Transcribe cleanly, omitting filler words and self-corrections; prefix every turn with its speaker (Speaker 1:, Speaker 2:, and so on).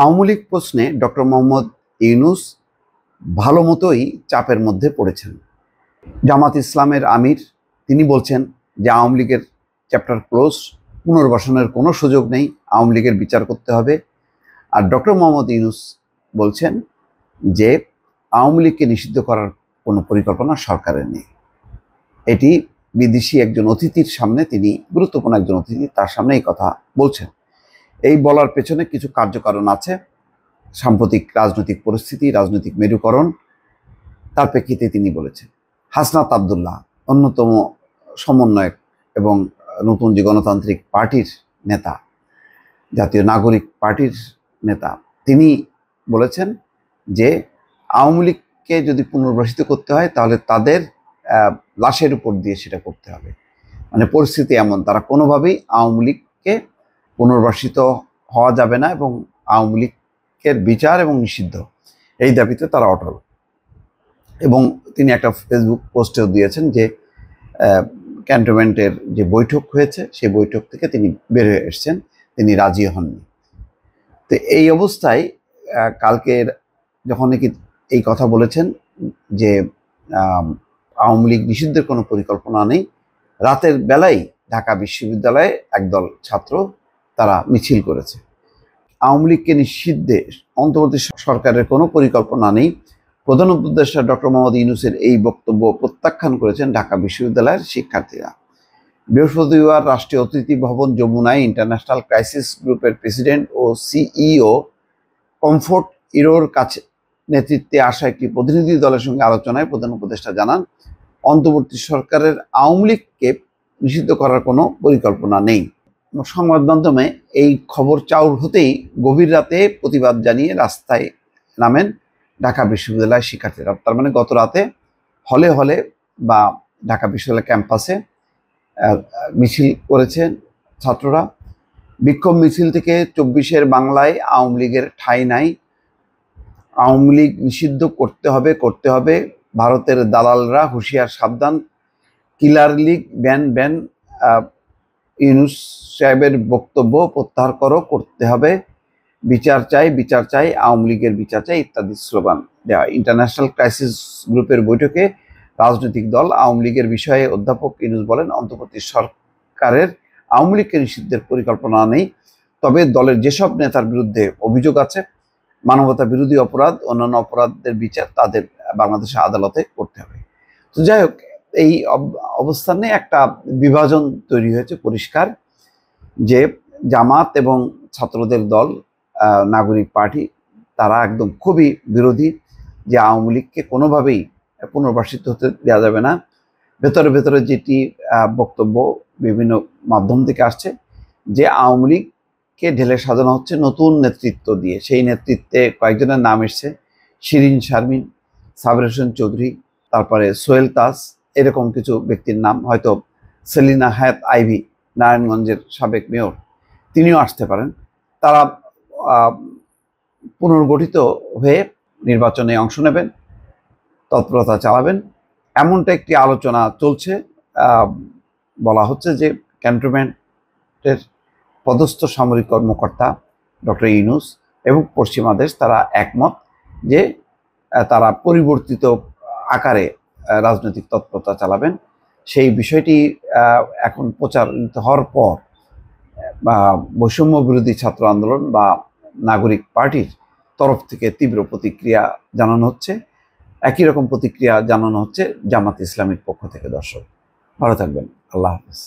Speaker 1: আওয়ামী লীগ প্রশ্নে ডক্টর মোহাম্মদ ইউনূস ভালো মতোই চাপের মধ্যে পড়েছেন। জামাত ইসলামের আমির তিনি বলছেন যে আওয়ামী লীগের চ্যাপ্টার ক্লোজ, পুনর্বাসনের কোনো সুযোগ নেই, আওয়ামী লীগের বিচার করতে হবে। আর ডক্টর মোহাম্মদ ইউনূস বলছেন যে আওয়ামী লীগকে নিষিদ্ধ করার কোনো পরিকল্পনা সরকারের নেই। এটি বিদেশি একজন অতিথির সামনে, তিনি গুরুত্বপূর্ণ একজন অতিথি, তার সামনে এই কথা বলছেন। এই বলার পেছনে কিছু কার্যকারণ আছে। সাম্প্রতিক রাজনৈতিক পরিস্থিতি, রাজনৈতিক মেরুকরণ, তার প্রেক্ষিতে তিনি বলেছেন। হাসনাত আবদুল্লাহ অন্যতম সমন্বয়ক এবং নতুন যে গণতান্ত্রিক পার্টির নেতা, জাতীয় নাগরিক পার্টির নেতা, তিনি বলেছেন যে আওয়ামী লীগকে যদি পুনর্বাসিত করতে হয় তাহলে তাদের লাশের উপর দিয়ে সেটা করতে হবে। মানে পরিস্থিতি এমন, তারা কোনোভাবেই আওয়ামী লীগকে পুনর্বাসিত হওয়া যাবে না এবং আওয়ামী লীগের বিচার এবং নিষিদ্ধ, এই দাবিতে তারা অটল। এবং তিনি একটা ফেসবুক পোস্টেও দিয়েছেন যে ক্যান্টনমেন্টের যে বৈঠক হয়েছে সেই বৈঠক থেকে তিনি বের হয়ে এসছেন, তিনি রাজি হননি। তো এই অবস্থায় কালকের যখন নাকি এই কথা বলেছেন যে আওয়ামী লীগ নিষিদ্ধের কোনো পরিকল্পনা নেই, রাতের বেলায় ঢাকা বিশ্ববিদ্যালয়ে একদল ছাত্র তারা মিছিল করেছে। আওয়ামী লীগকে নিষিদ্ধে অন্তর্বর্তী সরকারের কোনো পরিকল্পনা নেই, প্রধান উপদেষ্টা ডক্টর মোহাম্মদ ইউনূসের এই বক্তব্য প্রত্যাখ্যান করেছেন ঢাকা বিশ্ববিদ্যালয়ের শিক্ষার্থীরা। বৃহস্পতিবার রাষ্ট্রীয় অতিথি ভবন যমুনায় ইন্টারন্যাশনাল ক্রাইসিস গ্রুপের প্রেসিডেন্ট ও সিইও কমফোর্ট ইরোর কাছে নেতৃত্বে আসা একটি প্রতিনিধি দলের সঙ্গে আলোচনায় প্রধান উপদেষ্টা জানান, অন্তর্বর্তী সরকারের আওয়ামী লীগকে নিষিদ্ধ করার কোনো পরিকল্পনা নেই। সংবাদ মাধ্যমে এই খবর চাউর হতেই গভীর রাতে প্রতিবাদ জানিয়ে রাস্তায় নামেন ঢাকা বিশ্ববিদ্যালয়ের শিক্ষার্থীরা। তার মানে গত রাতে হলে হলে বা ঢাকা বিশ্ববিদ্যালয় ক্যাম্পাসে মিছিল করেছেন ছাত্ররা। বিক্ষোভ মিছিল থেকে 24-এর বাংলায় আওয়ামী লীগের ঠাঁই নাই, আওয়ামী লীগ নিষিদ্ধ করতে হবে করতে হবে, ভারতের দালালরা হুঁশিয়ার সাবধান, কিলার লীগ ব্যান ব্যান, ইউনূস সাহেবের বক্তব্য প্রত্যাহার করো, করতে হবে, বিচার চাই বিচার চাই, আওয়ামী লীগের বিচার চাই ইত্যাদি স্লোগান দেওয়া। ইন্টারন্যাশনাল ক্রাইসিস গ্রুপের বৈঠকে রাজনৈতিক দল আওয়ামী লীগের বিষয়ে অধ্যাপক ইউনূস বলেন, অন্তর্বর্তী সরকারের আওয়ামী লীগকে নিষিদ্ধের পরিকল্পনা নেই, তবে দলের যেসব নেতার বিরুদ্ধে অভিযোগ আছে, মানবতা বিরোধী অপরাধ, অন্যান্য অপরাধের বিচার তাদের বাংলাদেশের আদালতে করতে হবে। তো যাই হোক, এই অবস্থানে একটা বিভাজন তৈরি হয়েছে পরিষ্কার, যে জামাত এবং ছাত্রদের দল নাগরিক পার্টি তারা একদম খুবই বিরোধী, যে আওয়ামী লীগকে কোনোভাবেই পুনর্বাসিত হতে দেওয়া যাবে না। ভেতরে ভেতরে যেটি বক্তব্য বিভিন্ন মাধ্যম থেকে আসছে, যে আওয়ামী লীগকে ঢেলে সাজানো হচ্ছে নতুন নেতৃত্ব দিয়ে। সেই নেতৃত্বে কয়েকজনের নাম এসছে, শিরিন শারমিন, সাবের হোসেন চৌধুরী, তারপরে সোহেল তাজ, এরকম কিছু ব্যক্তির নাম, হয়তো সেলিনা হায়াত আইভি, নারায়ণগঞ্জের সাবেক মেয়র, তিনিও আসতে পারেন। তারা পুনর্গঠিত হয়ে নির্বাচনে অংশ নেবেন, তৎপরতা চালাবেন, এমনটা একটি আলোচনা চলছে। বলা হচ্ছে যে ক্যান্টনমেন্টের পদস্থ সামরিক কর্মকর্তা ডক্টর ইউনূস এবং পশ্চিমা দেশ তারা একমত যে তারা পরিবর্তিত আকারে রাজনৈতিক তৎপরতা চালাবেন। সেই বিষয়টি এখন প্রচারিত হওয়ার পর বৈষম্য বিরোধী ছাত্র আন্দোলন বা নাগরিক পার্টির তরফ থেকে তীব্র প্রতিক্রিয়া জানানো হচ্ছে। একই রকম প্রতিক্রিয়া জানানো হচ্ছে জামাত ইসলামীর পক্ষ থেকে। দর্শক ভালো থাকবেন, আল্লাহ হাফেজ।